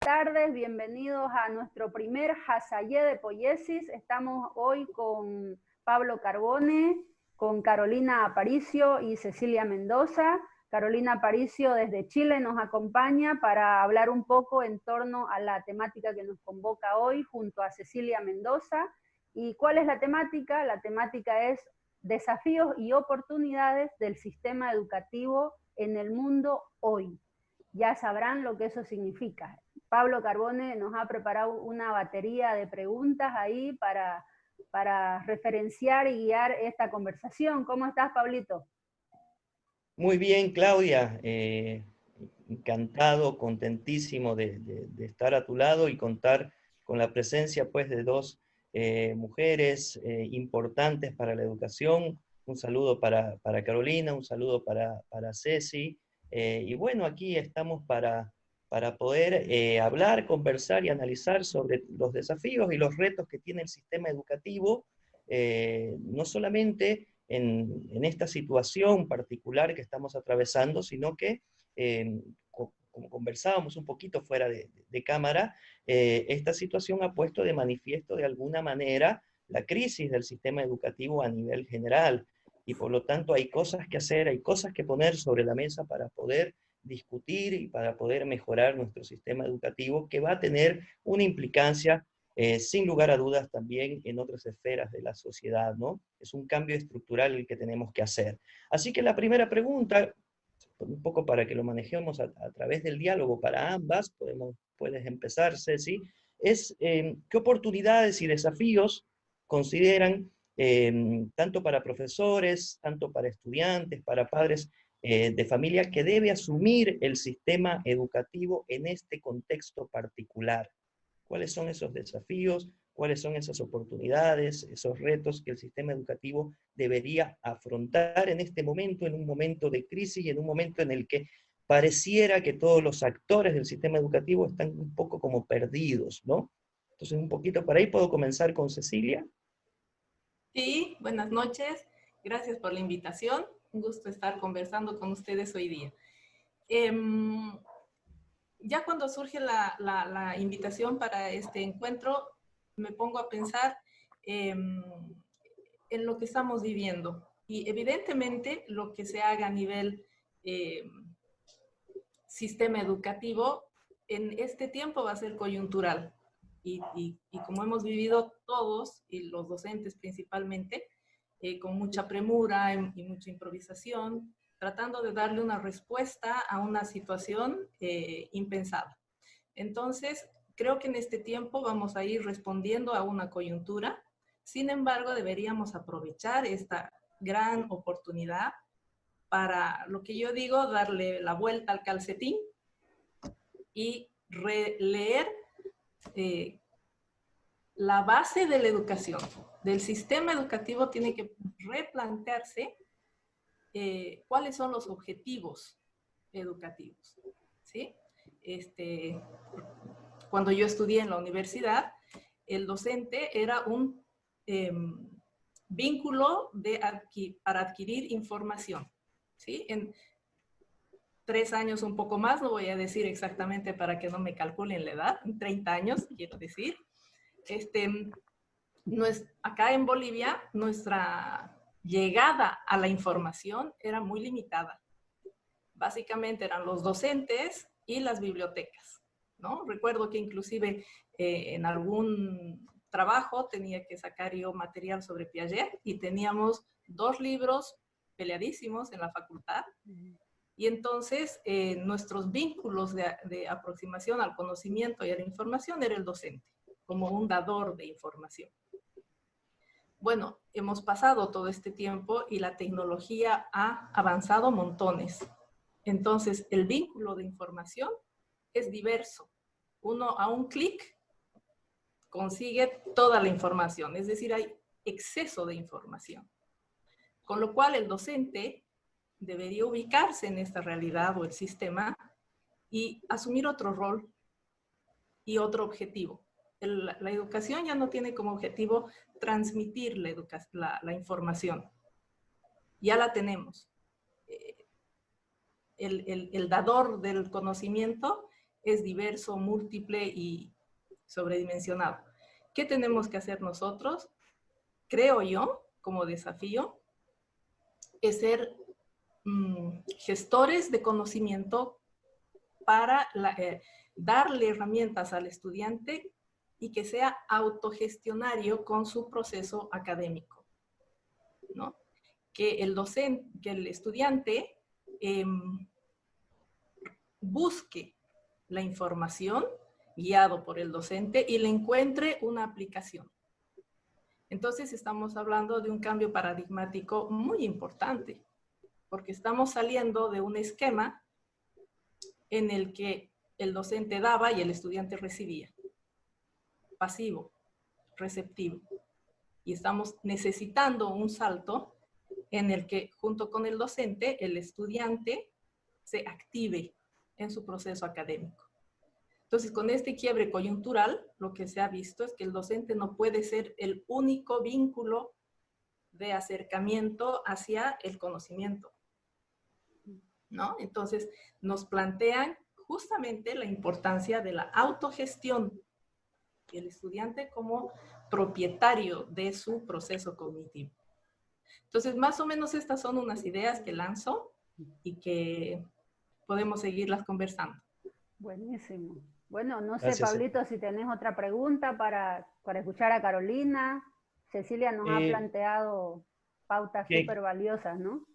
tardes, bienvenidos a nuestro primer Hasayé de Poiesis. Estamos hoy con Pablo Carbone, con Carolina Aparicio y Cecilia Mendoza. Carolina Aparicio desde Chile nos acompaña para hablar un poco en torno a la temática que nos convoca hoy junto a Cecilia Mendoza. ¿Y cuál es la temática? La temática es desafíos y oportunidades del sistema educativo en el mundo hoy. Ya sabrán lo que eso significa. Pablo Carbone nos ha preparado una batería de preguntas ahí para referenciar y guiar esta conversación. ¿Cómo estás, Pablito? Muy bien, Claudia. Encantado, contentísimo de estar a tu lado y contar con la presencia pues, de dos mujeres importantes para la educación. Un saludo para Carolina, un saludo para Ceci. Y bueno, aquí estamos para poder hablar, conversar y analizar sobre los desafíos y los retos que tiene el sistema educativo, no solamente en esta situación particular que estamos atravesando, sino que, como conversábamos un poquito fuera de cámara, esta situación ha puesto de manifiesto de alguna manera la crisis del sistema educativo a nivel general. Y por lo tanto hay cosas que hacer, hay cosas que poner sobre la mesa para poder discutir y para poder mejorar nuestro sistema educativo, que va a tener una implicancia sin lugar a dudas también en otras esferas de la sociedad, ¿no? Es un cambio estructural el que tenemos que hacer. Así que la primera pregunta, un poco para que lo manejemos a través del diálogo para ambas, puedes empezar, Ceci, es ¿qué oportunidades y desafíos consideran tanto para profesores, tanto para estudiantes, para padres de familia, que debe asumir el sistema educativo en este contexto particular? ¿Cuáles son esos desafíos? ¿Cuáles son esas oportunidades, esos retos que el sistema educativo debería afrontar en este momento, en un momento de crisis y en un momento en el que pareciera que todos los actores del sistema educativo están un poco como perdidos, ¿no? Entonces, un poquito para ahí puedo comenzar con Cecilia. Sí, buenas noches. Gracias por la invitación. Un gusto estar conversando con ustedes hoy día. Ya cuando surge la invitación para este encuentro, me pongo a pensar en lo que estamos viviendo. Y evidentemente lo que se haga a nivel sistema educativo en este tiempo va a ser coyuntural. Y como hemos vivido todos, y los docentes principalmente, con mucha premura y mucha improvisación, tratando de darle una respuesta a una situación impensada. Entonces, creo que en este tiempo vamos a ir respondiendo a una coyuntura. Sin embargo, deberíamos aprovechar esta gran oportunidad para, lo que yo digo, darle la vuelta al calcetín y releer la base de la educación, del sistema educativo. Tiene que replantearse cuáles son los objetivos educativos, ¿sí? Cuando yo estudié en la universidad, el docente era un vínculo para adquirir información, ¿sí? En 3 años, un poco más, no voy a decir exactamente para que no me calculen la edad, en 30 años, quiero decir. Acá en Bolivia, nuestra llegada a la información era muy limitada. Básicamente eran los docentes y las bibliotecas, ¿no? Recuerdo que inclusive en algún trabajo tenía que sacar yo material sobre Piaget y teníamos 2 libros peleadísimos en la facultad. Y entonces nuestros vínculos de aproximación al conocimiento y a la información era el docente, como un dador de información. Bueno, hemos pasado todo este tiempo y la tecnología ha avanzado montones. Entonces, el vínculo de información es diverso. Uno a un clic consigue toda la información, es decir, hay exceso de información. Con lo cual, el docente debería ubicarse en esta realidad o el sistema y asumir otro rol y otro objetivo. La educación ya no tiene como objetivo transmitir la información. Ya la tenemos. El dador del conocimiento es diverso, múltiple y sobredimensionado. ¿Qué tenemos que hacer nosotros? Creo yo, como desafío, es ser gestores de conocimiento para darle herramientas al estudiante y que sea autogestionario con su proceso académico, ¿no? Que el estudiante busque la información guiado por el docente y le encuentre una aplicación. Entonces estamos hablando de un cambio paradigmático muy importante, porque estamos saliendo de un esquema en el que el docente daba y el estudiante recibía. Pasivo, receptivo. Y estamos necesitando un salto en el que junto con el docente, el estudiante se active en su proceso académico. Entonces, con este quiebre coyuntural, lo que se ha visto es que el docente no puede ser el único vínculo de acercamiento hacia el conocimiento, ¿no? Entonces, nos plantean justamente la importancia de la autogestión y el estudiante como propietario de su proceso cognitivo. Entonces, más o menos estas son unas ideas que lanzo y que podemos seguirlas conversando. Buenísimo. Bueno, no sé, Gracias. Pablito, si tenés otra pregunta para escuchar a Carolina. Cecilia nos ha planteado pautas súper valiosas, ¿no?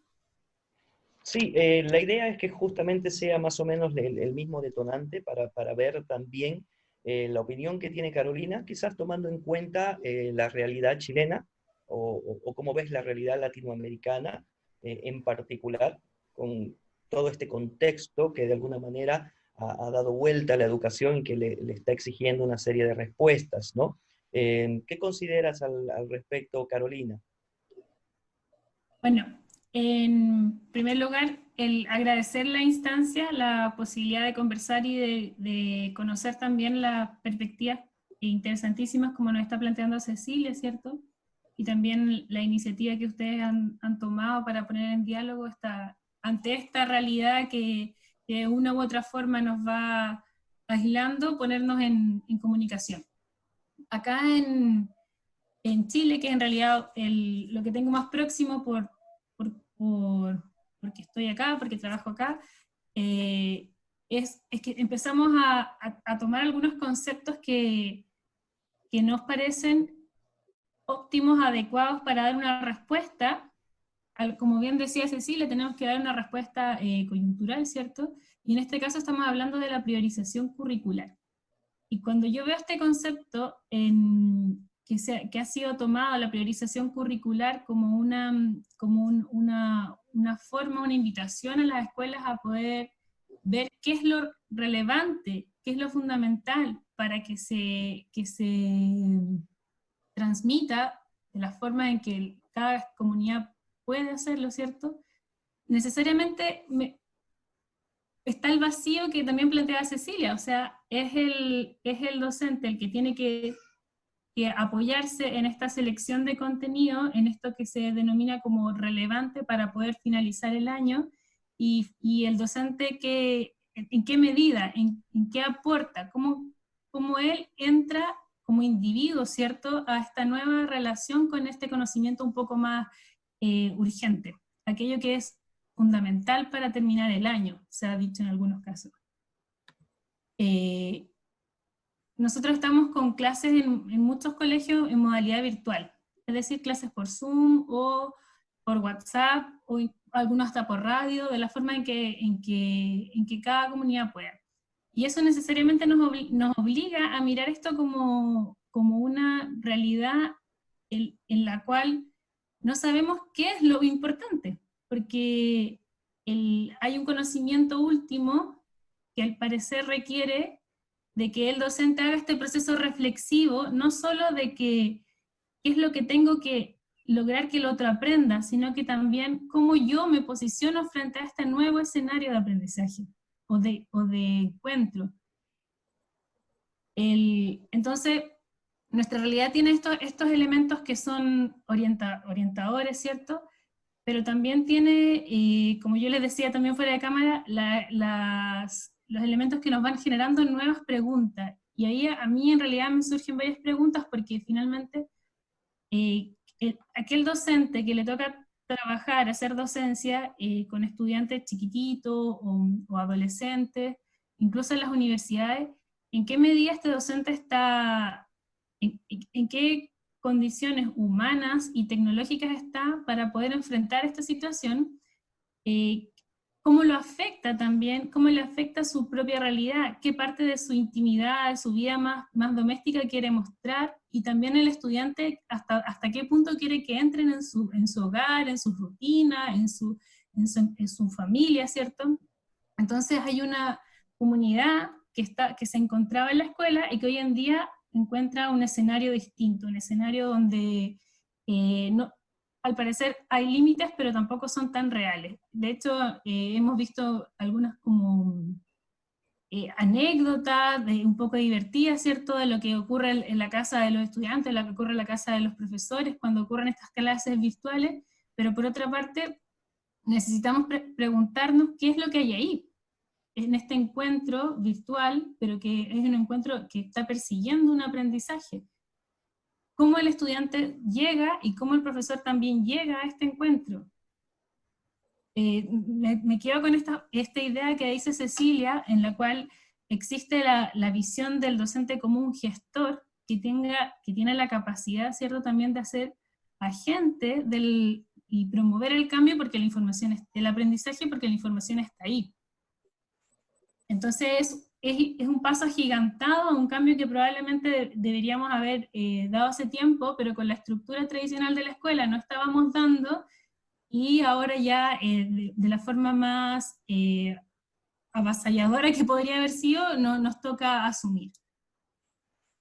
Sí, la idea es que justamente sea más o menos el mismo detonante para ver también la opinión que tiene Carolina, quizás tomando en cuenta la realidad chilena o cómo ves la realidad latinoamericana en particular, con todo este contexto que de alguna manera ha dado vuelta a la educación y que le está exigiendo una serie de respuestas, ¿no? ¿Qué consideras al respecto, Carolina? Bueno, en primer lugar, el agradecer la instancia, la posibilidad de conversar y de conocer también las perspectivas interesantísimas como nos está planteando Cecilia, ¿cierto? Y también la iniciativa que ustedes han tomado para poner en diálogo ante esta realidad que de una u otra forma nos va aislando, ponernos en comunicación. Acá en Chile, que es en realidad lo que tengo más próximo porque estoy acá, porque trabajo acá, es que empezamos a tomar algunos conceptos que nos parecen óptimos, adecuados para dar una respuesta. Como bien decía Cecilia, tenemos que dar una respuesta coyuntural, ¿cierto? Y en este caso estamos hablando de la priorización curricular. Y cuando yo veo este concepto que ha sido tomado, la priorización curricular, como una forma, una invitación a las escuelas a poder ver qué es lo relevante, qué es lo fundamental para que se transmita de la forma en que cada comunidad puede hacerlo, ¿cierto? Necesariamente está el vacío que también plantea Cecilia, o sea, es el docente el que tiene que apoyarse en esta selección de contenido, en esto que se denomina como relevante para poder finalizar el año, y el docente en qué medida, en qué aporta, cómo él entra como individuo, ¿cierto?, a esta nueva relación con este conocimiento un poco más urgente, aquello que es fundamental para terminar el año, se ha dicho en algunos casos. Nosotros estamos con clases en muchos colegios en modalidad virtual, es decir, clases por Zoom o por WhatsApp, o algunos hasta por radio, de la forma en que cada comunidad pueda. Y eso necesariamente nos obliga a mirar esto como una realidad en la cual no sabemos qué es lo importante, porque hay un conocimiento último que al parecer requiere de que el docente haga este proceso reflexivo, no solo de qué es lo que tengo que lograr que el otro aprenda, sino que también cómo yo me posiciono frente a este nuevo escenario de aprendizaje o de encuentro. Entonces, nuestra realidad tiene estos elementos que son orientadores, ¿cierto? Pero también tiene, como yo les decía también fuera de cámara, los elementos que nos van generando nuevas preguntas. Y ahí a mí en realidad me surgen varias preguntas porque finalmente aquel docente que le toca trabajar, hacer docencia con estudiantes chiquititos o adolescentes, incluso en las universidades, ¿en qué medida este docente está, en qué condiciones humanas y tecnológicas está para poder enfrentar esta situación? ¿Cómo lo afecta también? ¿Cómo le afecta su propia realidad? ¿Qué parte de su intimidad, de su vida más doméstica quiere mostrar? Y también el estudiante, hasta qué punto quiere que entren en su hogar, en su rutina, en su familia, ¿cierto? Entonces hay una comunidad que se encontraba en la escuela y que hoy en día encuentra un escenario distinto, un escenario donde no, al parecer hay límites, pero tampoco son tan reales. De hecho, hemos visto algunas como anécdotas un poco divertidas, ¿cierto?, de lo que ocurre en la casa de los estudiantes, lo que ocurre en la casa de los profesores cuando ocurren estas clases virtuales, pero por otra parte, necesitamos preguntarnos qué es lo que hay ahí, en este encuentro virtual, pero que es un encuentro que está persiguiendo un aprendizaje. Cómo el estudiante llega y cómo el profesor también llega a este encuentro. Me quedo con esta idea que dice Cecilia, en la cual existe la visión del docente como un gestor que tiene la capacidad, ¿cierto?, también de ser agente y promover el cambio porque la información, el aprendizaje porque la información está ahí. Entonces es un paso agigantado, un cambio que probablemente deberíamos haber dado hace tiempo, pero con la estructura tradicional de la escuela no estábamos dando, y ahora ya de la forma más avasalladora que podría haber sido, nos toca asumir.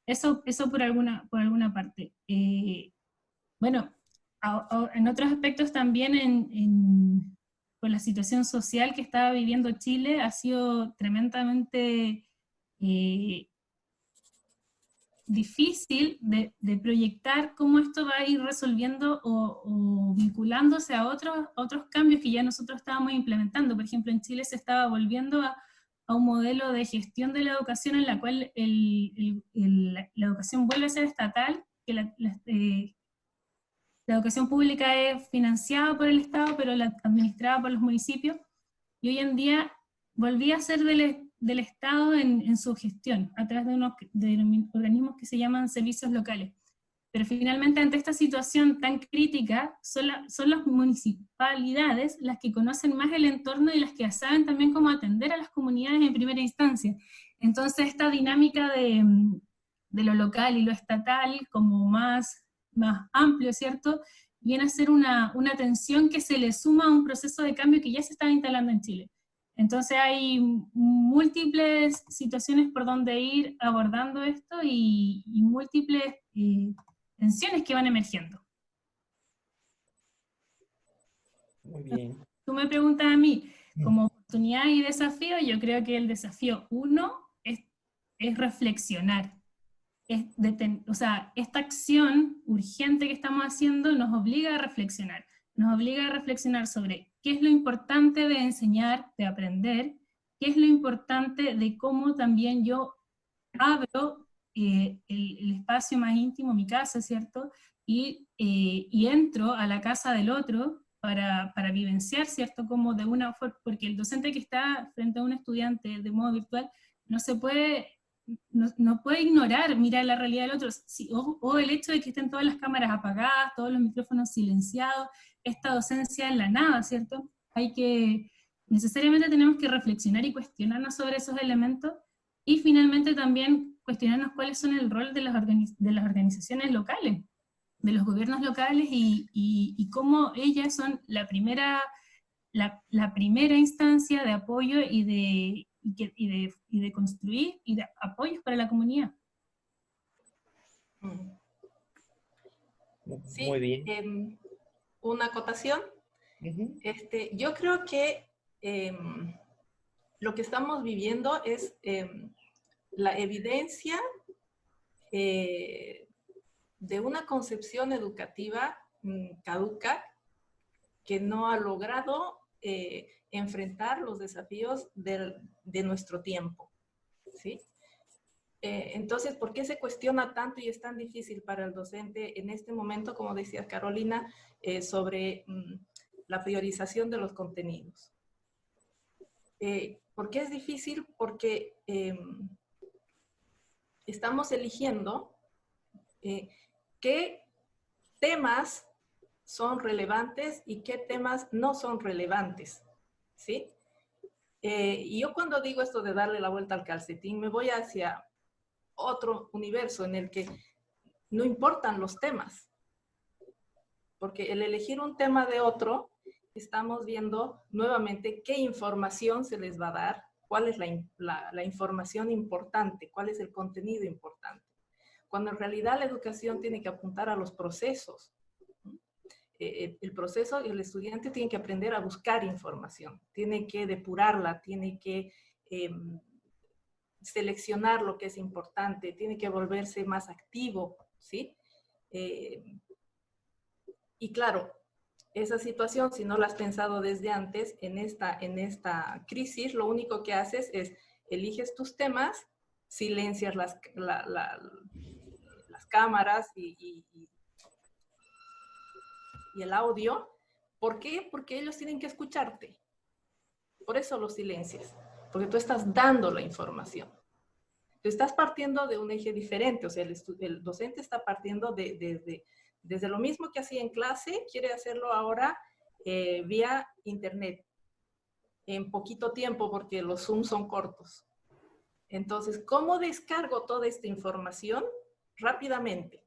Eso por alguna parte. Bueno, en otros aspectos también, con la situación social que estaba viviendo Chile, ha sido tremendamente difícil de proyectar cómo esto va a ir resolviendo o vinculándose a otros cambios que ya nosotros estábamos implementando. Por ejemplo, en Chile se estaba volviendo a un modelo de gestión de la educación en la cual la educación vuelve a ser estatal, que la educación pública es financiada por el Estado, pero administrada por los municipios, y hoy en día volvía a ser del Estado en su gestión, a través de unos organismos que se llaman servicios locales. Pero finalmente, ante esta situación tan crítica, son las municipalidades las que conocen más el entorno y las que saben también cómo atender a las comunidades en primera instancia. Entonces, esta dinámica de lo local y lo estatal como más amplio, ¿cierto?, viene a ser una tensión que se le suma a un proceso de cambio que ya se está instalando en Chile. Entonces hay múltiples situaciones por donde ir abordando esto y múltiples tensiones que van emergiendo. Muy bien. Tú me preguntas a mí, como oportunidad y desafío, yo creo que el desafío 1 es reflexionar. O sea, esta acción urgente que estamos haciendo nos obliga a reflexionar. Nos obliga a reflexionar sobre qué es lo importante de enseñar, de aprender, qué es lo importante de cómo también yo abro el espacio más íntimo, mi casa, ¿cierto? Y entro a la casa del otro para vivenciar, ¿cierto? Como de una forma, porque el docente que está frente a un estudiante de modo virtual no puede ignorar, mirar la realidad del otro, o el hecho de que estén todas las cámaras apagadas, todos los micrófonos silenciados, esta docencia en la nada, ¿cierto? Necesariamente tenemos que reflexionar y cuestionarnos sobre esos elementos, y finalmente también cuestionarnos cuáles son el rol de las organizaciones locales, de los gobiernos locales, y cómo ellas son la primera instancia de apoyo y de construir y de apoyos para la comunidad. Sí, muy bien. Una acotación. Yo creo que lo que estamos viviendo es la evidencia de una concepción educativa caduca que no ha logrado enfrentar los desafíos de nuestro tiempo, ¿sí? Entonces, ¿por qué se cuestiona tanto y es tan difícil para el docente en este momento, como decía Carolina, sobre la priorización de los contenidos? ¿Por qué es difícil? Porque estamos eligiendo qué temas son relevantes y qué temas no son relevantes, ¿sí? Y yo cuando digo esto de darle la vuelta al calcetín, me voy hacia otro universo en el que no importan los temas, porque el elegir un tema de otro, estamos viendo nuevamente qué información se les va a dar, cuál es la información importante, cuál es el contenido importante, cuando en realidad la educación tiene que apuntar a los procesos. El proceso, el estudiante tiene que aprender a buscar información, tiene que depurarla, tiene que seleccionar lo que es importante, tiene que volverse más activo, ¿sí? Y claro, esa situación, si no la has pensado desde antes, en esta crisis, lo único que haces es, eliges tus temas, silencias las cámaras y el audio. ¿Por qué? Porque ellos tienen que escucharte. Por eso los silencias, porque tú estás dando la información. Tú estás partiendo de un eje diferente, o sea, el docente está partiendo desde lo mismo que hacía en clase, quiere hacerlo ahora vía internet, en poquito tiempo, porque los Zoom son cortos. Entonces, ¿cómo descargo toda esta información? Rápidamente.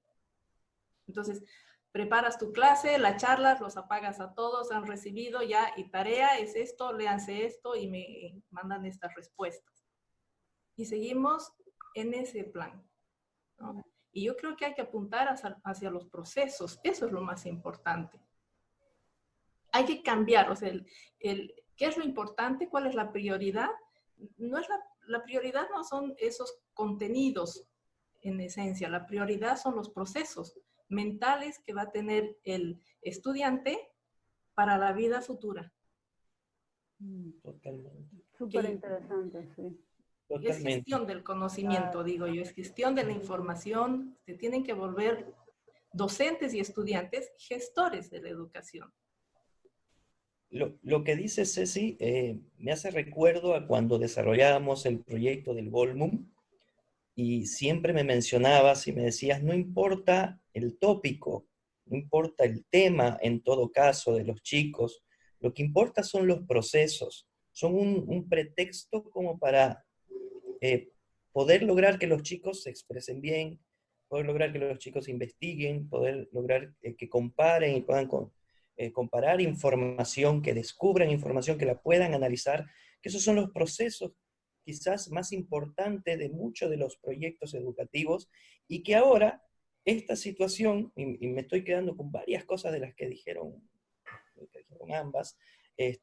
Entonces, preparas tu clase, la charlas, los apagas a todos, han recibido ya, y tarea es esto, léanse esto, y me mandan estas respuestas. Y seguimos en ese plan, ¿no? Y yo creo que hay que apuntar hacia los procesos, eso es lo más importante. Hay que cambiar, o sea, ¿qué es lo importante? ¿Cuál es la prioridad? No es la prioridad no son esos contenidos en esencia, la prioridad son los procesos mentales que va a tener el estudiante para la vida futura. Totalmente. Súper interesante, sí. Es gestión del conocimiento, digo yo, es gestión de la información. Se tienen que volver docentes y estudiantes gestores de la educación. Lo que dice Ceci me hace recuerdo a cuando desarrollábamos el proyecto del Volmum, y siempre me mencionabas y me decías, no importa el tópico, no importa el tema en todo caso de los chicos, lo que importa son los procesos, son un pretexto como para poder lograr que los chicos se expresen bien, poder lograr que los chicos investiguen, poder lograr que comparen y puedan comparar información, que descubran información, que la puedan analizar, que esos son los procesos quizás más importantes de muchos de los proyectos educativos, y que ahora esta situación, y me estoy quedando con varias cosas de las que dijeron ambas,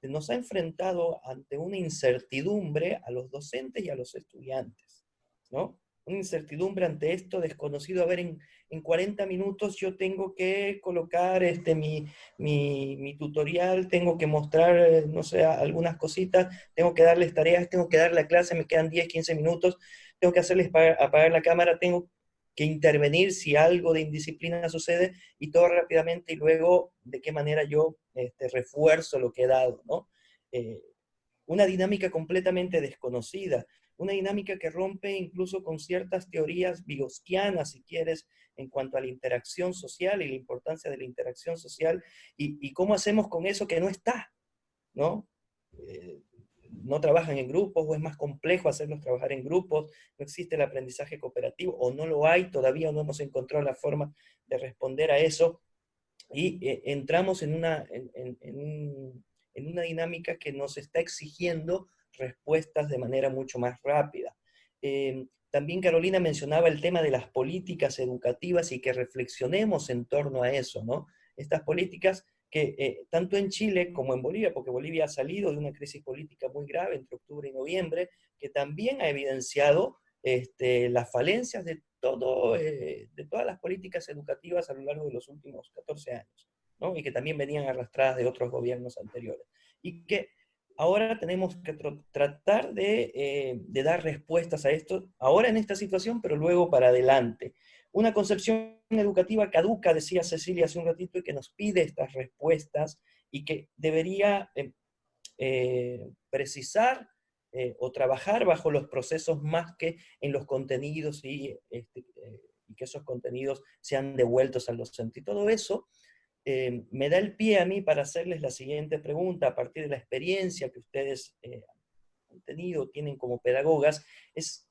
nos ha enfrentado ante una incertidumbre a los docentes y a los estudiantes, ¿no? Una incertidumbre ante esto desconocido. A ver, en 40 minutos yo tengo que colocar mi tutorial, tengo que mostrar, no sé, algunas cositas, tengo que darles tareas, tengo que dar la clase, me quedan 10, 15 minutos, tengo que hacerles apagar la cámara, tengo que intervenir si algo de indisciplina sucede, y todo rápidamente, y luego de qué manera yo refuerzo lo que he dado, ¿no? Una dinámica completamente desconocida, una dinámica que rompe incluso con ciertas teorías vygotskianas, si quieres, en cuanto a la interacción social y la importancia de la interacción social, y cómo hacemos con eso que no está, ¿no? No trabajan en grupos, o es más complejo hacerlos trabajar en grupos, no existe el aprendizaje cooperativo, o no lo hay, todavía no hemos encontrado la forma de responder a eso, y entramos en una dinámica que nos está exigiendo respuestas de manera mucho más rápida. También Carolina mencionaba el tema de las políticas educativas, y que reflexionemos en torno a eso, ¿no? Estas políticas que tanto en Chile como en Bolivia, porque Bolivia ha salido de una crisis política muy grave entre octubre y noviembre, que también ha evidenciado las falencias de todas las políticas educativas a lo largo de los últimos 14 años, ¿no? Y que también venían arrastradas de otros gobiernos anteriores. y que ahora tenemos que tratar de dar respuestas a esto, ahora en esta situación, pero luego para adelante. Una concepción educativa caduca, decía Cecilia hace un ratito, y que nos pide estas respuestas y que debería precisar o trabajar bajo los procesos más que en los contenidos y que esos contenidos sean devueltos al docente. Y todo eso me da el pie a mí para hacerles la siguiente pregunta, a partir de la experiencia que ustedes han tenido, tienen como pedagogas, es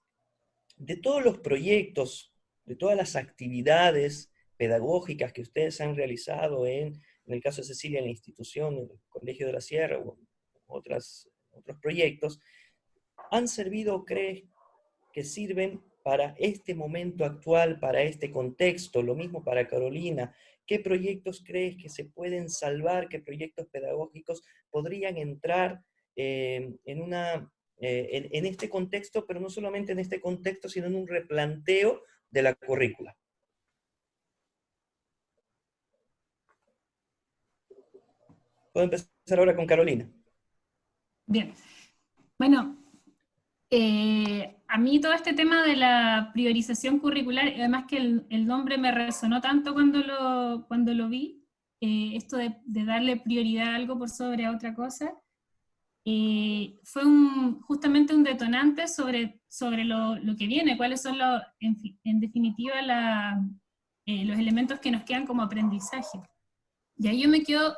de todos los proyectos, de todas las actividades pedagógicas que ustedes han realizado en el caso de Cecilia, en la institución, en el Colegio de la Sierra, o otros proyectos, ¿han servido o crees que sirven para este momento actual, para este contexto? Lo mismo para Carolina. ¿Qué proyectos crees que se pueden salvar? ¿Qué proyectos pedagógicos podrían entrar en este contexto, pero no solamente en este contexto, sino en un replanteo de la currícula? Puedo empezar ahora con Carolina. Bien. Bueno, a mí todo este tema de la priorización curricular, además que el nombre me resonó tanto cuando lo vi, esto de darle prioridad a algo por sobre a otra cosa, fue justamente un detonante sobre lo que viene, cuáles son, en definitiva, los elementos que nos quedan como aprendizaje. Y ahí yo me quedo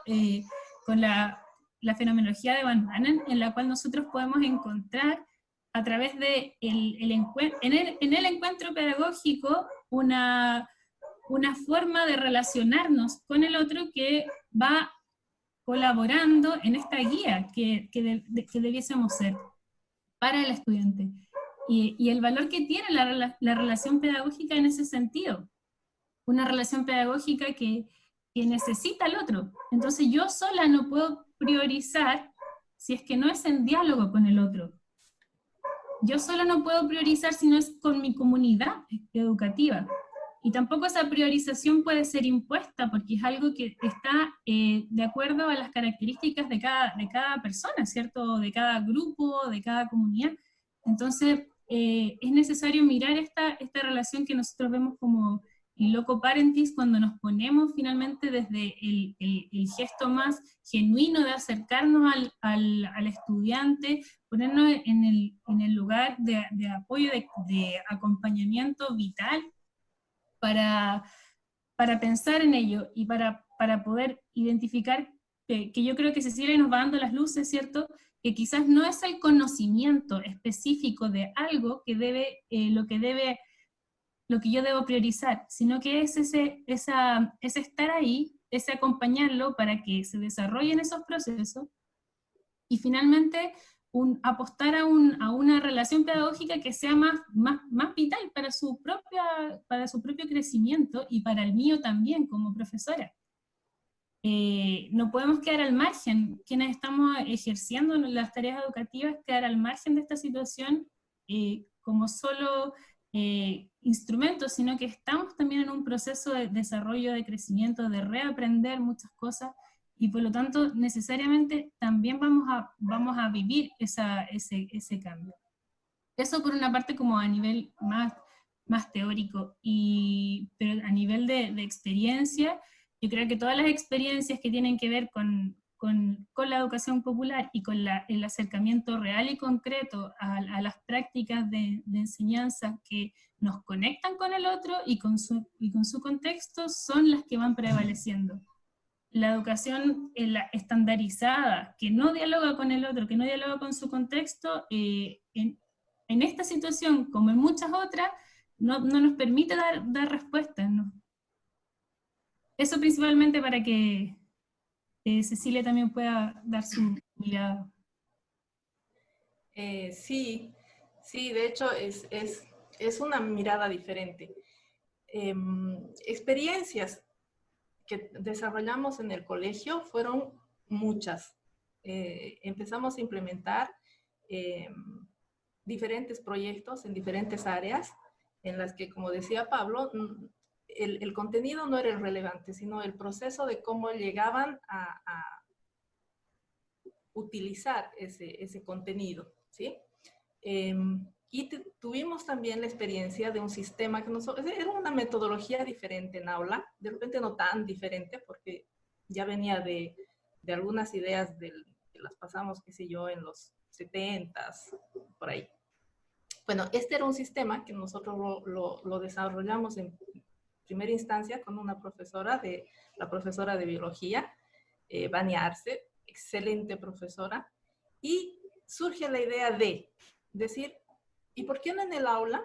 con la fenomenología de Van Manen, en la cual nosotros podemos encontrar a través de en el encuentro pedagógico una forma de relacionarnos con el otro que va colaborando en esta guía que debiésemos ser para el estudiante. Y el valor que tiene la relación pedagógica en ese sentido. Una relación pedagógica que necesita al otro. Entonces yo sola no puedo priorizar si es que no es en diálogo con el otro. Yo sola no puedo priorizar si no es con mi comunidad educativa. Y tampoco esa priorización puede ser impuesta porque es algo que está de acuerdo a las características de cada persona, ¿cierto? De cada grupo, de cada comunidad. Entonces es necesario mirar esta relación que nosotros vemos como in loco parentis cuando nos ponemos finalmente desde el gesto más genuino de acercarnos al estudiante, ponernos en el lugar de apoyo, de acompañamiento vital para pensar en ello y para poder identificar que yo creo que Cecilia nos va dando las luces, ¿cierto? Que quizás no es el conocimiento específico de algo que lo que yo debo priorizar, sino que es ese estar ahí, ese acompañarlo para que se desarrollen esos procesos y finalmente apostar a una relación pedagógica que sea más vital para su propio crecimiento y para el mío también como profesora. No podemos quedar al margen, quienes estamos ejerciendo las tareas educativas, quedar al margen de esta situación como solo instrumentos, sino que estamos también en un proceso de desarrollo, de crecimiento, de reaprender muchas cosas, y por lo tanto necesariamente también vamos a vivir ese cambio. Eso por una parte como a nivel más teórico, pero a nivel de experiencia, yo creo que todas las experiencias que tienen que ver con la educación popular y con el acercamiento real y concreto a las prácticas de enseñanza que nos conectan con el otro y con su contexto son las que van prevaleciendo. La educación estandarizada, que no dialoga con el otro, que no dialoga con su contexto, en esta situación, como en muchas otras, no nos permite dar respuestas, ¿no? Eso principalmente para que Cecilia también pueda dar su mirada. Sí, de hecho es una mirada diferente. Experiencias que desarrollamos en el colegio fueron muchas. Empezamos a implementar diferentes proyectos en diferentes áreas en las que, como decía Pablo, el contenido no era el relevante, sino el proceso de cómo llegaban utilizar ese contenido, ¿sí? Y tuvimos también la experiencia de un sistema que era una metodología diferente en aula, de repente no tan diferente, porque ya venía de algunas ideas que las pasamos, qué sé yo, en los 70s, por ahí. Bueno, este era un sistema que nosotros lo desarrollamos en primera instancia con una profesora, la profesora de biología, Vania Arce, excelente profesora, y surge la idea de decir, ¿y por qué no en el aula,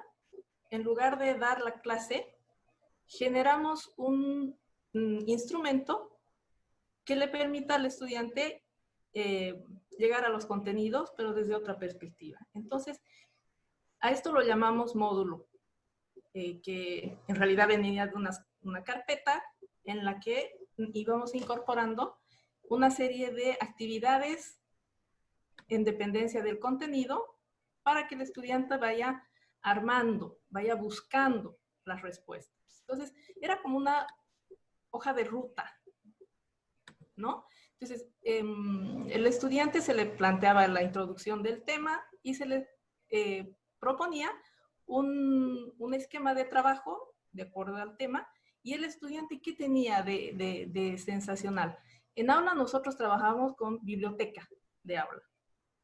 en lugar de dar la clase, generamos un instrumento que le permita al estudiante llegar a los contenidos, pero desde otra perspectiva? Entonces, a esto lo llamamos módulo, que en realidad venía de una carpeta en la que íbamos incorporando una serie de actividades en dependencia del contenido para que el estudiante vaya armando, vaya buscando las respuestas. Entonces, era como una hoja de ruta, ¿no? Entonces, el estudiante se le planteaba la introducción del tema y se le proponía un esquema de trabajo de acuerdo al tema, y el estudiante, ¿qué tenía de sensacional? En aula nosotros trabajamos con biblioteca de aula.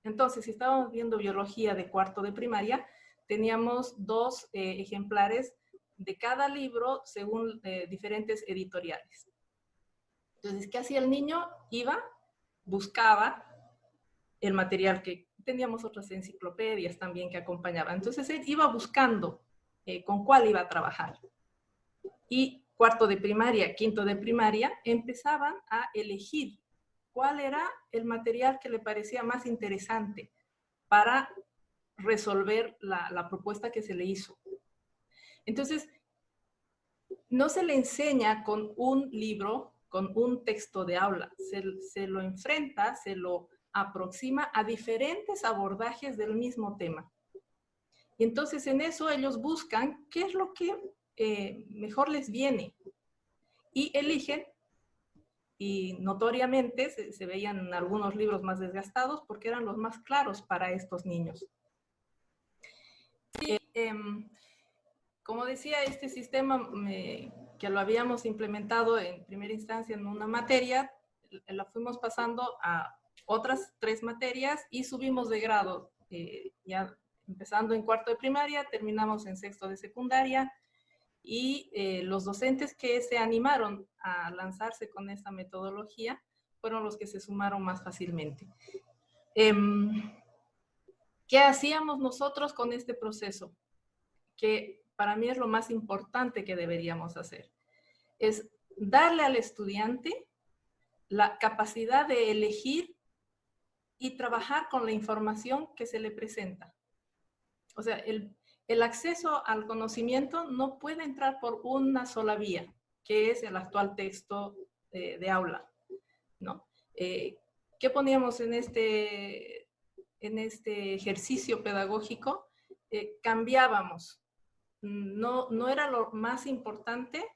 Entonces, si estábamos viendo biología de cuarto de primaria, teníamos 2 ejemplares de cada libro según diferentes editoriales. Entonces, ¿qué hacía el niño? Iba, buscaba el material, que teníamos otras enciclopedias también que acompañaban. Entonces, él iba buscando con cuál iba a trabajar. Y cuarto de primaria, quinto de primaria, empezaban a elegir cuál era el material que le parecía más interesante para resolver la propuesta que se le hizo. Entonces, no se le enseña con un libro, con un texto de aula, se lo enfrenta, se lo aproxima a diferentes abordajes del mismo tema. Y entonces en eso ellos buscan qué es lo que mejor les viene y eligen, y notoriamente se veían algunos libros más desgastados porque eran los más claros para estos niños. Como decía, este sistema que lo habíamos implementado en primera instancia en una materia, la fuimos pasando a otras 3 materias y subimos de grado, ya empezando en cuarto de primaria, terminamos en sexto de secundaria, y los docentes que se animaron a lanzarse con esta metodología fueron los que se sumaron más fácilmente. ¿Qué hacíamos nosotros con este proceso? Que para mí es lo más importante que deberíamos hacer. Es darle al estudiante la capacidad de elegir y trabajar con la información que se le presenta. O sea, el acceso al conocimiento no puede entrar por una sola vía, que es el actual texto de aula, ¿no? ¿Qué poníamos en este ejercicio pedagógico? Cambiábamos. No era lo más importante,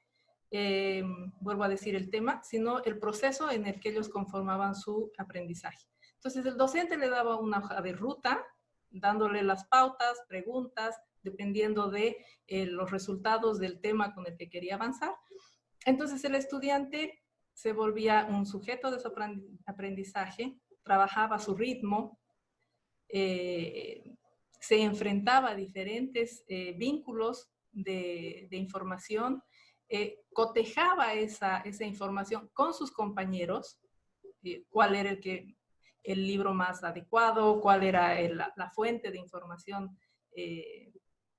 vuelvo a decir el tema, sino el proceso en el que ellos conformaban su aprendizaje. Entonces, el docente le daba una hoja de ruta, dándole las pautas, preguntas, dependiendo de los resultados del tema con el que quería avanzar. Entonces, el estudiante se volvía un sujeto de su aprendizaje, trabajaba a su ritmo, se enfrentaba a diferentes vínculos de información, cotejaba esa información con sus compañeros, cuál era el libro más adecuado, cuál era la fuente de información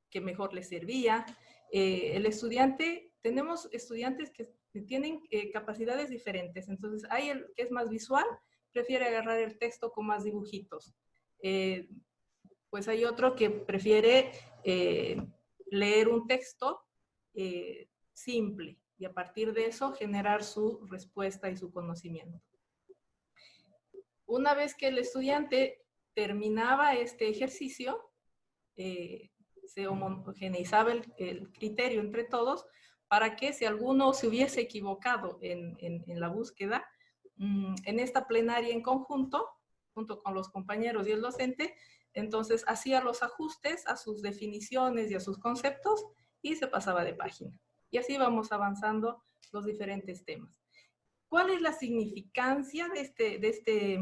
que mejor le servía. El estudiante, tenemos estudiantes que tienen capacidades diferentes, entonces hay el que es más visual, prefiere agarrar el texto con más dibujitos. Pues hay otro que prefiere leer un texto simple y a partir de eso generar su respuesta y su conocimiento. Una vez que el estudiante terminaba este ejercicio, se homogeneizaba el criterio entre todos para que si alguno se hubiese equivocado en la búsqueda, en esta plenaria en conjunto, junto con los compañeros y el docente, entonces hacía los ajustes a sus definiciones y a sus conceptos y se pasaba de página. Y así vamos avanzando los diferentes temas. ¿Cuál es la significancia de este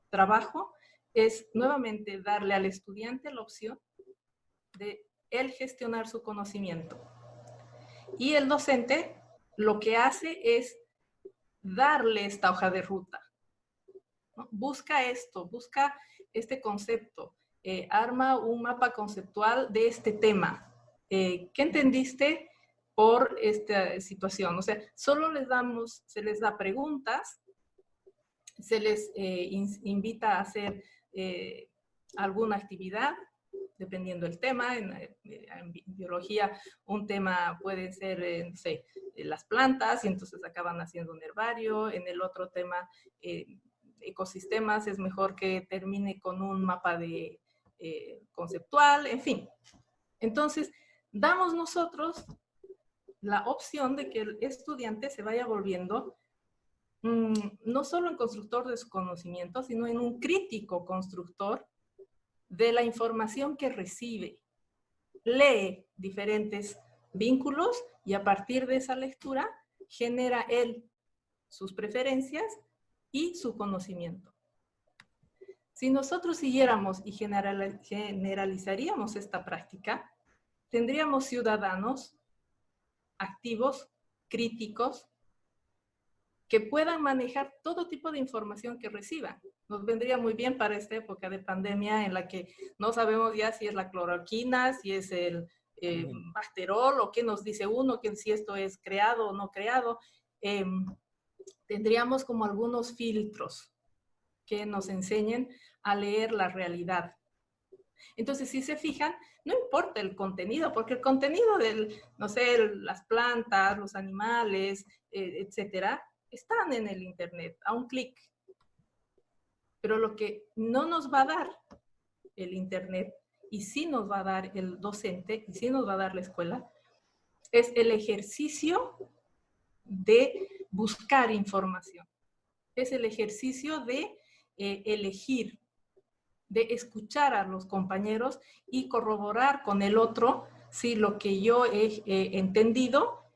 trabajo? Es nuevamente darle al estudiante la opción de él gestionar su conocimiento. Y el docente lo que hace es darle esta hoja de ruta, ¿no? Busca esto, busca este concepto, arma un mapa conceptual de este tema. ¿Qué entendiste por esta situación? O sea, solo se les da preguntas, se les invita a hacer alguna actividad, dependiendo del tema. En biología, un tema puede ser, no sé, las plantas, y entonces acaban haciendo un herbario. En el otro tema, ecosistemas, es mejor que termine con un mapa conceptual, en fin. Entonces, damos nosotros la opción de que el estudiante se vaya volviendo no solo en constructor de su conocimiento, sino en un crítico constructor de la información que recibe. Lee diferentes vínculos y a partir de esa lectura genera él sus preferencias y su conocimiento. Si nosotros siguiéramos y generalizaríamos esta práctica, tendríamos ciudadanos activos, críticos, que puedan manejar todo tipo de información que reciban. Nos vendría muy bien para esta época de pandemia en la que no sabemos ya si es la cloroquina, si es el bacterol, o qué nos dice uno, que si esto es creado o no creado. Tendríamos como algunos filtros que nos enseñen a leer la realidad. Entonces, si se fijan, no importa el contenido, porque el contenido no sé, las plantas, los animales, etcétera, están en el internet, a un clic. Pero lo que no nos va a dar el internet, y sí nos va a dar el docente, y sí nos va a dar la escuela, es el ejercicio de buscar información. Es el ejercicio de elegir, de escuchar a los compañeros y corroborar con el otro si lo que yo he entendido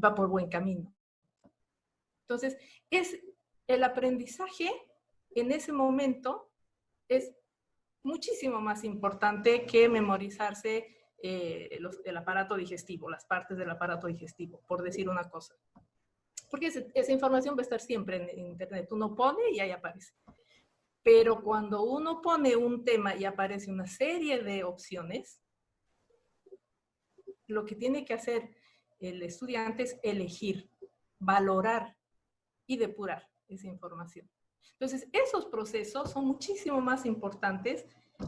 va por buen camino. Entonces, el aprendizaje en ese momento es muchísimo más importante que memorizarse el aparato digestivo, las partes del aparato digestivo, por decir una cosa. Porque esa información va a estar siempre en internet. Uno pone y ahí aparece. Pero cuando uno pone un tema y aparece una serie de opciones, lo que tiene que hacer el estudiante es elegir, valorar y depurar esa información. Entonces, esos procesos son muchísimo más importantes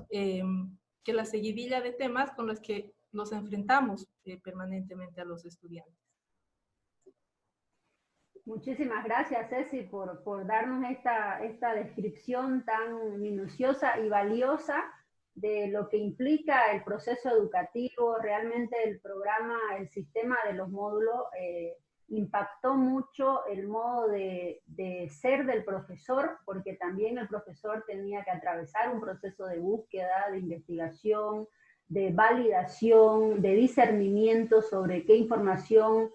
que la seguidilla de temas con los que los enfrentamos permanentemente a los estudiantes. Muchísimas gracias, Ceci, por darnos esta descripción tan minuciosa y valiosa de lo que implica el proceso educativo. Realmente el programa, el sistema de los módulos impactó mucho el modo de ser del profesor, porque también el profesor tenía que atravesar un proceso de búsqueda, de investigación, de validación, de discernimiento sobre qué información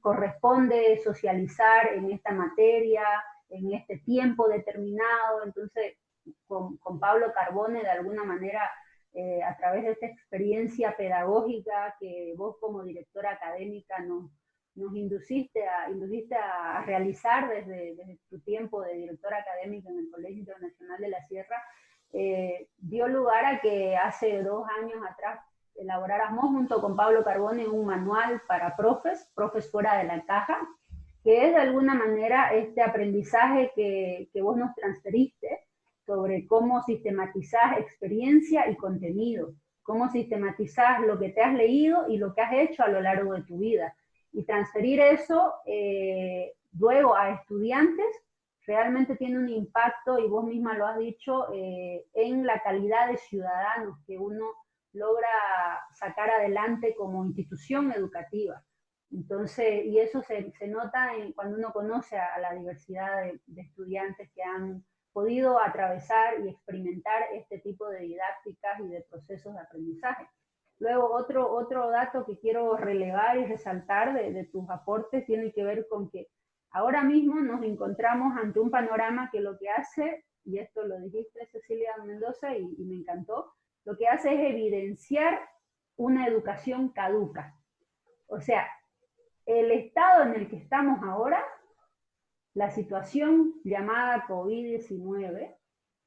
corresponde socializar en esta materia, en este tiempo determinado. Entonces, con Pablo Carbone, de alguna manera, a través de esta experiencia pedagógica que vos como directora académica nos induciste a realizar desde tu tiempo de directora académica en el Colegio Internacional de la Sierra, dio lugar a que hace 2 años atrás elaboráramos junto con Pablo Carbone un manual para profes fuera de la caja, que es de alguna manera este aprendizaje que vos nos transferiste sobre cómo sistematizar experiencia y contenido, cómo sistematizar lo que te has leído y lo que has hecho a lo largo de tu vida, y transferir eso luego a estudiantes realmente tiene un impacto, y vos misma lo has dicho, en la calidad de ciudadanos que uno logra sacar adelante como institución educativa. Entonces, y eso se nota cuando uno conoce a la diversidad de estudiantes que han podido atravesar y experimentar este tipo de didácticas y de procesos de aprendizaje. Luego, otro dato que quiero relevar y resaltar de tus aportes tiene que ver con que ahora mismo nos encontramos ante un panorama que lo que hace, y esto lo dijiste Cecilia Mendoza y me encantó, lo que hace es evidenciar una educación caduca. O sea, el estado en el que estamos ahora, la situación llamada COVID-19,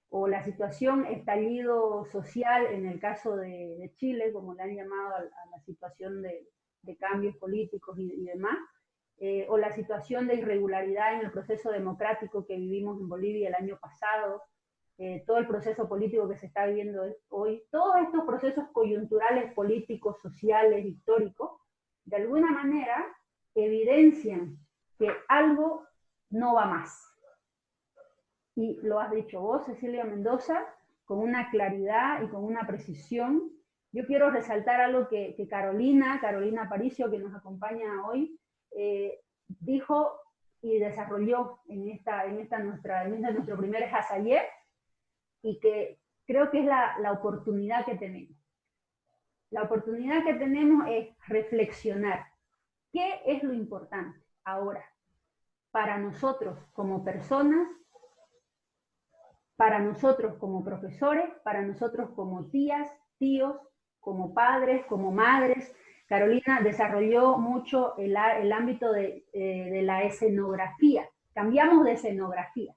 o la situación estallido social en el caso de Chile, como le han llamado a la situación de cambios políticos y demás, o la situación de irregularidad en el proceso democrático que vivimos en Bolivia el año pasado, todo el proceso político que se está viviendo hoy, todos estos procesos coyunturales, políticos, sociales, históricos, de alguna manera evidencian que algo no va más. Y lo has dicho vos, Cecilia Mendoza, con una claridad y con una precisión. Yo quiero resaltar algo que Carolina Aparicio, que nos acompaña hoy, dijo y desarrolló en nuestro primer Hasayer, y que creo que es la oportunidad que tenemos. La oportunidad que tenemos es reflexionar. ¿Qué es lo importante ahora para nosotros como personas, para nosotros como profesores, para nosotros como tías, tíos, como padres, como madres? Carolina desarrolló mucho el ámbito de la escenografía. Cambiamos de escenografía.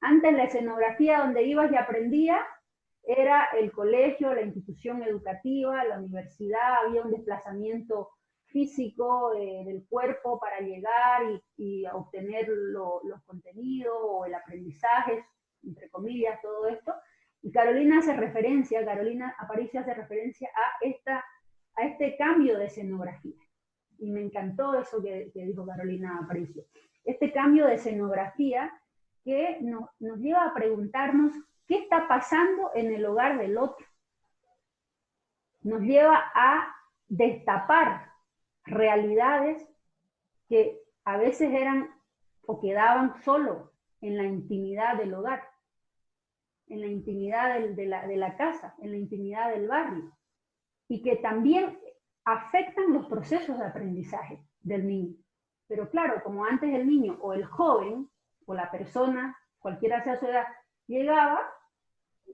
Antes la escenografía donde ibas y aprendías era el colegio, la institución educativa, la universidad, había un desplazamiento físico del cuerpo para llegar y obtener los contenidos o el aprendizaje, entre comillas, todo esto. Y Carolina Aparicio hace referencia a este cambio de escenografía. Y me encantó eso que dijo Carolina Aparicio. Este cambio de escenografía que nos lleva a preguntarnos qué está pasando en el hogar del otro. Nos lleva a destapar realidades que a veces eran o quedaban solo en la intimidad del hogar, en la intimidad de la casa, en la intimidad del barrio, y que también afectan los procesos de aprendizaje del niño. Pero claro, como antes el niño o el joven o la persona, cualquiera sea su edad, llegaba,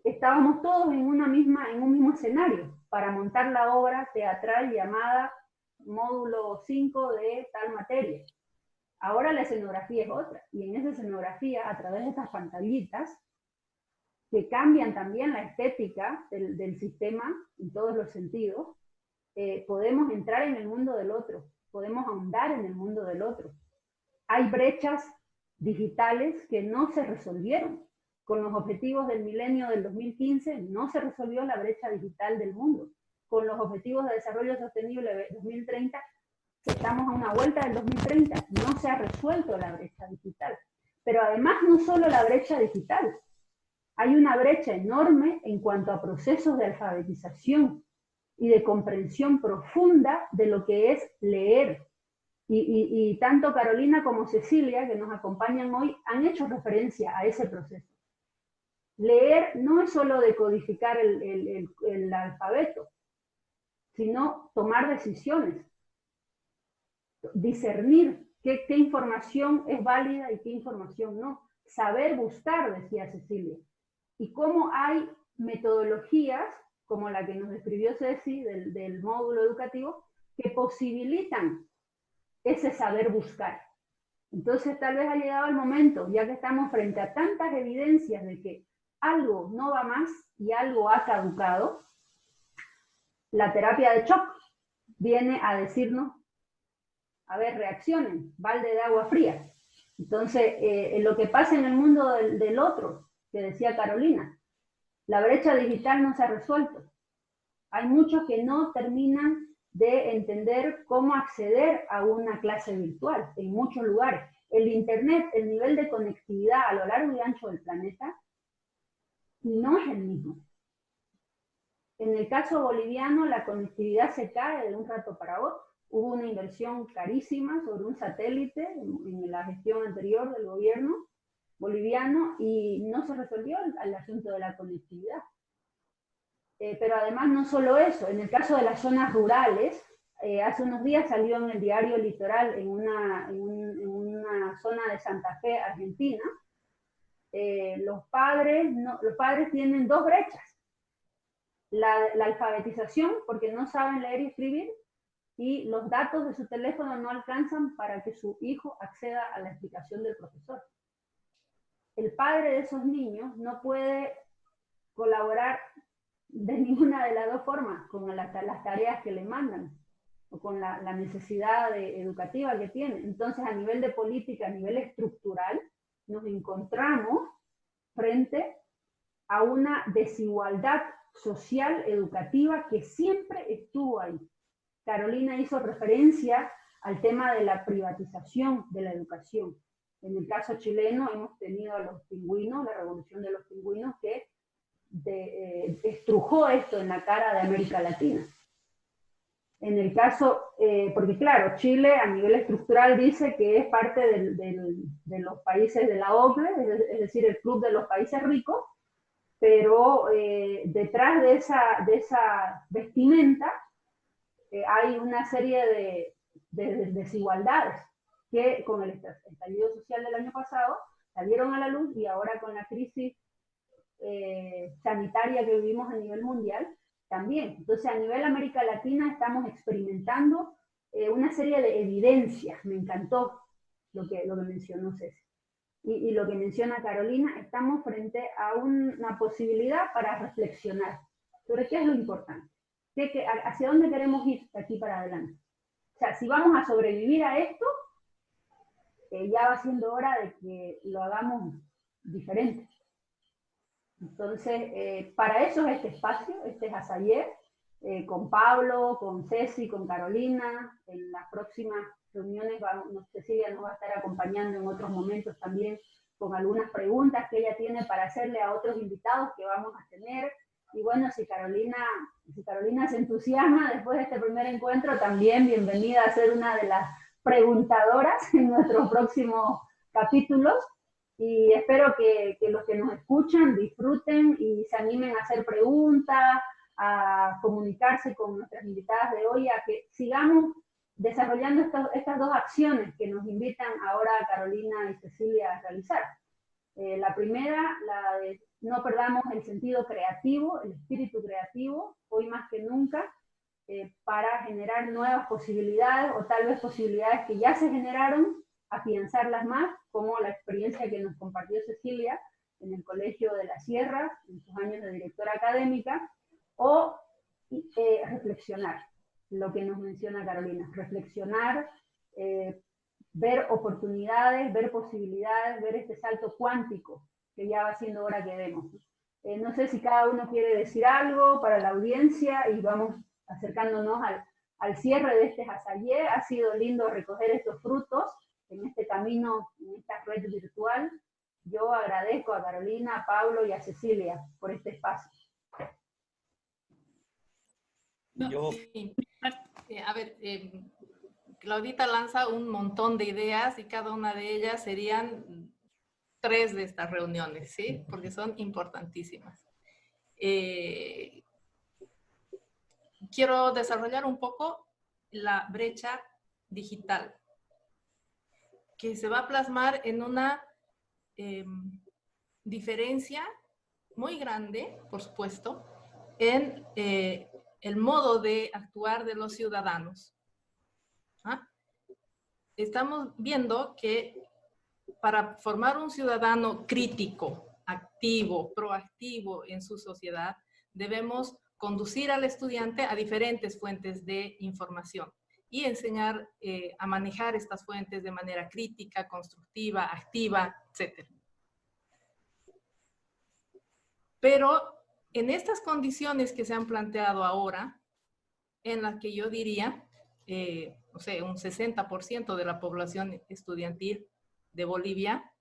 estábamos todos en un mismo escenario para montar la obra teatral llamada módulo 5 de tal materia. Ahora la escenografía es otra, y en esa escenografía, a través de estas pantallitas, que cambian también la estética del sistema en todos los sentidos, podemos entrar en el mundo del otro, podemos ahondar en el mundo del otro. Hay brechas digitales que no se resolvieron. Con los objetivos del milenio del 2015 no se resolvió la brecha digital del mundo. Con los objetivos de desarrollo sostenible 2030, estamos a una vuelta del 2030, no se ha resuelto la brecha digital. Pero además no solo la brecha digital, hay una brecha enorme en cuanto a procesos de alfabetización y de comprensión profunda de lo que es leer. Y tanto Carolina como Cecilia, que nos acompañan hoy, han hecho referencia a ese proceso. Leer no es solo decodificar el alfabeto, sino tomar decisiones, discernir qué información es válida y qué información no. Saber buscar, decía Cecilia. Y cómo hay metodologías, como la que nos describió Ceci del módulo educativo, que posibilitan ese saber buscar. Entonces tal vez ha llegado el momento, ya que estamos frente a tantas evidencias de que algo no va más y algo ha caducado, la terapia de shock viene a decirnos, a ver, reaccionen, balde de agua fría. Entonces, lo que pasa en el mundo del otro, que decía Carolina, la brecha digital no se ha resuelto. Hay muchos que no terminan de entender cómo acceder a una clase virtual en muchos lugares. El Internet, el nivel de conectividad a lo largo y ancho del planeta, no es el mismo. En el caso boliviano, la conectividad se cae de un rato para otro. hubo una inversión carísima sobre un satélite en la gestión anterior del gobierno boliviano y no se resolvió el asunto de la conectividad. Pero además no solo eso, en el caso de las zonas rurales, hace unos días salió en el diario Litoral, en una zona de Santa Fe, Argentina, los padres tienen dos brechas. La alfabetización, porque no saben leer y escribir, y los datos de su teléfono no alcanzan para que su hijo acceda a la explicación del profesor. El padre de esos niños no puede colaborar de ninguna de las dos formas, con las tareas que le mandan, o con la necesidad educativa que tiene. Entonces, a nivel de política, a nivel estructural, nos encontramos frente a una desigualdad social educativa que siempre estuvo ahí. Carolina hizo referencia al tema de la privatización de la educación. En el caso chileno hemos tenido a los pingüinos, la revolución de los pingüinos, que estrujó esto en la cara de América Latina. En el caso, porque claro, Chile a nivel estructural dice que es parte de los países de la OCDE, es decir, el club de los países ricos, pero detrás de esa vestimenta hay una serie de desigualdades que con el estallido social del año pasado salieron a la luz y ahora con la crisis sanitaria que vivimos a nivel mundial también. Entonces, a nivel América Latina estamos experimentando una serie de evidencias. Me encantó lo que mencionó Ceci. Y lo que menciona Carolina, estamos frente a una posibilidad para reflexionar sobre qué es lo importante, hacia dónde queremos ir de aquí para adelante. O sea, si vamos a sobrevivir a esto, ya va siendo hora de que lo hagamos diferente. Entonces, para eso es este espacio, este Hasayer, con Pablo, con Ceci, con Carolina. En las próximas reuniones Cecilia nos va a estar acompañando en otros momentos también con algunas preguntas que ella tiene para hacerle a otros invitados que vamos a tener. Y bueno, si Carolina se entusiasma después de este primer encuentro, también bienvenida a ser una de las preguntadoras en nuestros próximos capítulos. Y espero que los que nos escuchan disfruten y se animen a hacer preguntas, a comunicarse con nuestras invitadas de hoy, a que sigamos desarrollando estas dos acciones que nos invitan ahora Carolina y Cecilia a realizar. La primera, la de no perdamos el sentido creativo, el espíritu creativo, hoy más que nunca, para generar nuevas posibilidades o tal vez posibilidades que ya se generaron, afianzarlas más, como la experiencia que nos compartió Cecilia en el Colegio de la Sierra, en sus años de directora académica, o reflexionar, lo que nos menciona Carolina, reflexionar, ver oportunidades, ver posibilidades, ver este salto cuántico que ya va siendo hora que demos. No sé si cada uno quiere decir algo para la audiencia y vamos acercándonos al cierre de este Hasayer. Ha sido lindo recoger estos frutos en este camino, en esta red virtual. Yo agradezco a Carolina, a Pablo y a Cecilia por este espacio. A ver, Claudita lanza un montón de ideas y cada una de ellas serían 3 de estas reuniones, ¿sí? Porque son importantísimas. Quiero desarrollar un poco la brecha digital, que se va a plasmar en una diferencia muy grande, por supuesto, en el modo de actuar de los ciudadanos. ¿Ah? Estamos viendo que para formar un ciudadano crítico, activo, proactivo en su sociedad, debemos conducir al estudiante a diferentes fuentes de información y enseñar a manejar estas fuentes de manera crítica, constructiva, activa, etc. Pero en estas condiciones que se han planteado ahora, en las que yo diría, no sé, un 60% de la población estudiantil de Bolivia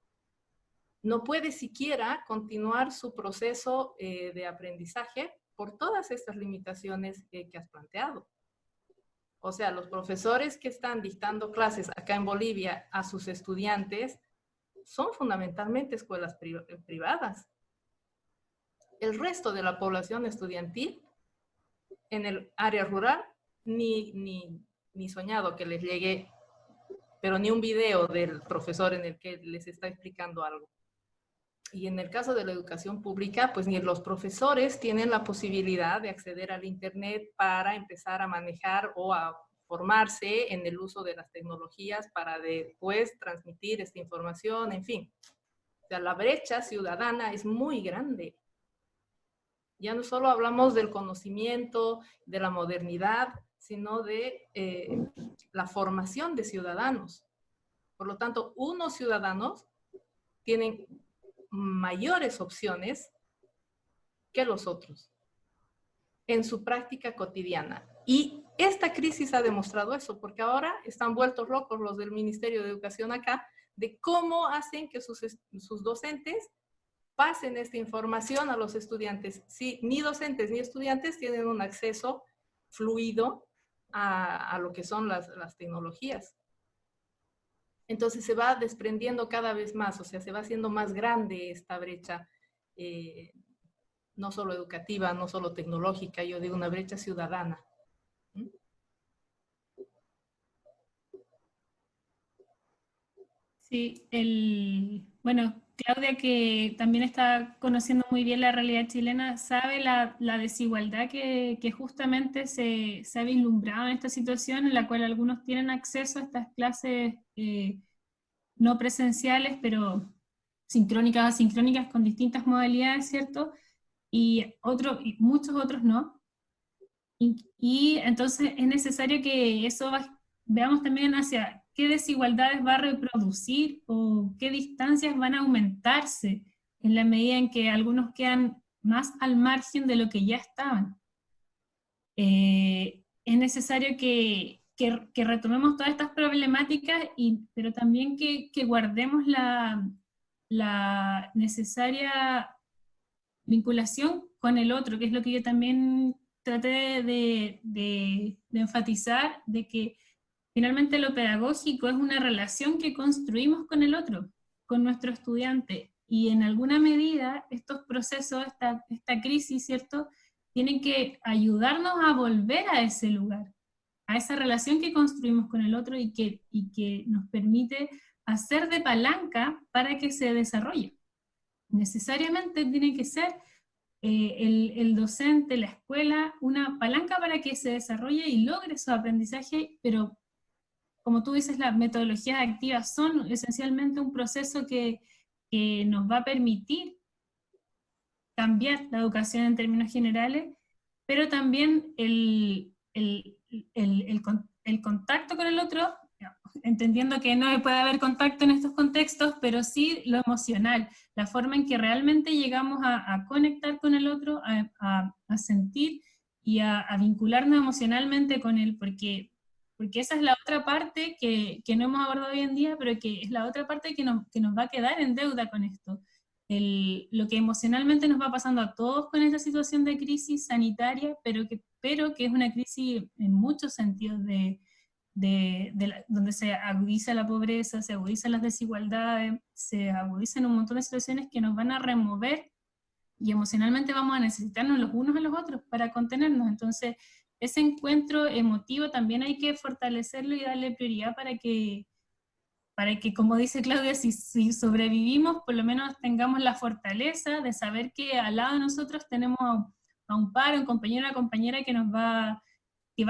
no puede siquiera continuar su proceso de aprendizaje por todas estas limitaciones que has planteado. O sea, los profesores que están dictando clases acá en Bolivia a sus estudiantes son fundamentalmente escuelas privadas. El resto de la población estudiantil en el área rural, ni soñado que les llegue, pero ni un video del profesor en el que les está explicando algo. Y en el caso de la educación pública, pues ni los profesores tienen la posibilidad de acceder al Internet para empezar a manejar o a formarse en el uso de las tecnologías para después transmitir esta información, en fin. O sea, la brecha ciudadana es muy grande. Ya no solo hablamos del conocimiento, de la modernidad, sino de la formación de ciudadanos. Por lo tanto, unos ciudadanos tienen mayores opciones que los otros en su práctica cotidiana. Y esta crisis ha demostrado eso, porque ahora están vueltos locos los del Ministerio de Educación acá, de cómo hacen que sus docentes pasen esta información a los estudiantes. Si ni docentes ni estudiantes tienen un acceso fluido a lo que son las tecnologías. Entonces se va desprendiendo cada vez más, o sea, se va haciendo más grande esta brecha, no solo educativa, no solo tecnológica, yo digo una brecha ciudadana. Sí, bueno, Claudia, que también está conociendo muy bien la realidad chilena, sabe la desigualdad que justamente se ha vislumbrado en esta situación en la cual algunos tienen acceso a estas clases no presenciales, pero sincrónicas, asincrónicas, con distintas modalidades, ¿cierto? Y muchos otros no. Y entonces es necesario que veamos también hacia qué desigualdades va a reproducir o qué distancias van a aumentarse en la medida en que algunos quedan más al margen de lo que ya estaban. Es necesario que retomemos todas estas problemáticas, pero también que guardemos la necesaria vinculación con el otro, que es lo que yo también traté de enfatizar, de que finalmente lo pedagógico es una relación que construimos con el otro, con nuestro estudiante, y en alguna medida estos procesos, esta crisis, ¿cierto?, tienen que ayudarnos a volver a ese lugar, a esa relación que construimos con el otro y que nos permite hacer de palanca para que se desarrolle. Necesariamente tiene que ser el docente, la escuela, una palanca para que se desarrolle y logre su aprendizaje, pero como tú dices, las metodologías activas son esencialmente un proceso que nos va a permitir cambiar la educación en términos generales, pero también el contacto con el otro, entendiendo que no puede haber contacto en estos contextos, pero sí lo emocional, la forma en que realmente llegamos a conectar con el otro, a sentir y a vincularnos emocionalmente con él, porque esa es la otra parte que no hemos abordado hoy en día, pero que es la otra parte que nos va a quedar en deuda con esto. Lo que emocionalmente nos va pasando a todos con esta situación de crisis sanitaria, pero que es una crisis en muchos sentidos donde se agudiza la pobreza, se agudizan las desigualdades, se agudizan un montón de situaciones que nos van a remover y emocionalmente vamos a necesitarnos los unos a los otros para contenernos. Entonces, ese encuentro emotivo también hay que fortalecerlo y darle prioridad para que, como dice Claudia, si sobrevivimos, por lo menos tengamos la fortaleza de saber que al lado de nosotros tenemos a un par, un compañero, una compañera que va a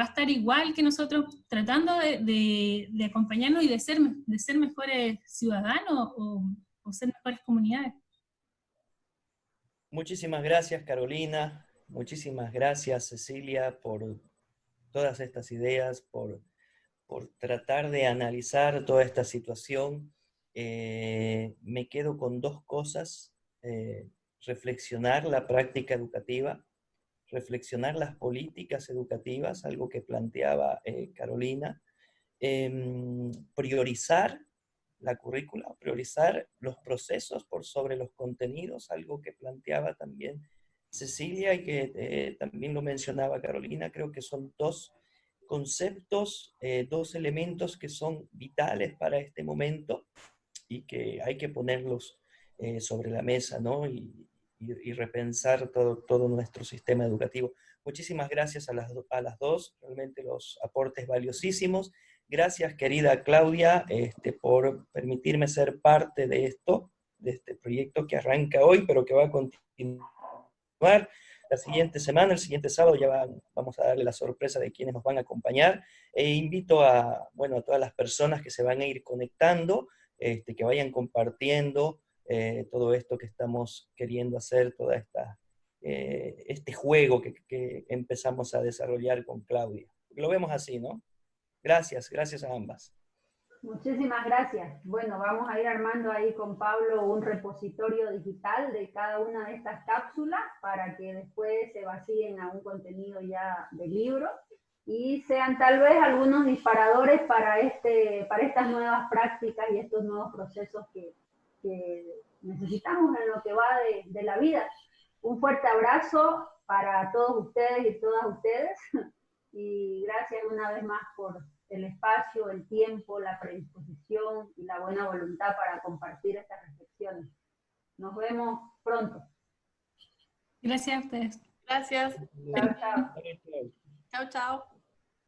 estar igual que nosotros, tratando de acompañarnos y de ser mejores ciudadanos o ser mejores comunidades. Muchísimas gracias, Carolina. Muchísimas gracias, Cecilia, por todas estas ideas, por tratar de analizar toda esta situación. Me quedo con dos cosas: reflexionar la práctica educativa, reflexionar las políticas educativas, algo que planteaba Carolina, priorizar la currícula, priorizar los procesos por sobre los contenidos, algo que planteaba también Cecilia y que también lo mencionaba Carolina. Creo que son dos conceptos, dos elementos que son vitales para este momento y que hay que ponerlos sobre la mesa, ¿no? Y repensar todo nuestro sistema educativo. Muchísimas gracias a las dos, realmente los aportes valiosísimos. Gracias, querida Claudia, por permitirme ser parte de esto, de este proyecto que arranca hoy, pero que va a continuar la siguiente semana, el siguiente sábado ya vamos a darle la sorpresa de quienes nos van a acompañar. Invito a todas las personas que se van a ir conectando, que vayan compartiendo todo esto que estamos queriendo hacer, este juego que empezamos a desarrollar con Claudia. Lo vemos así, ¿no? Gracias a ambas. Muchísimas gracias. Bueno, vamos a ir armando ahí con Pablo un repositorio digital de cada una de estas cápsulas para que después se vacíen a un contenido ya de libro y sean tal vez algunos disparadores para estas nuevas prácticas y estos nuevos procesos que necesitamos en lo que va de la vida. Un fuerte abrazo para todos ustedes y todas ustedes y gracias una vez más por el espacio, el tiempo, la predisposición y la buena voluntad para compartir estas reflexiones. Nos vemos pronto. Gracias a ustedes. Gracias. Chao, chao. Chao, chao.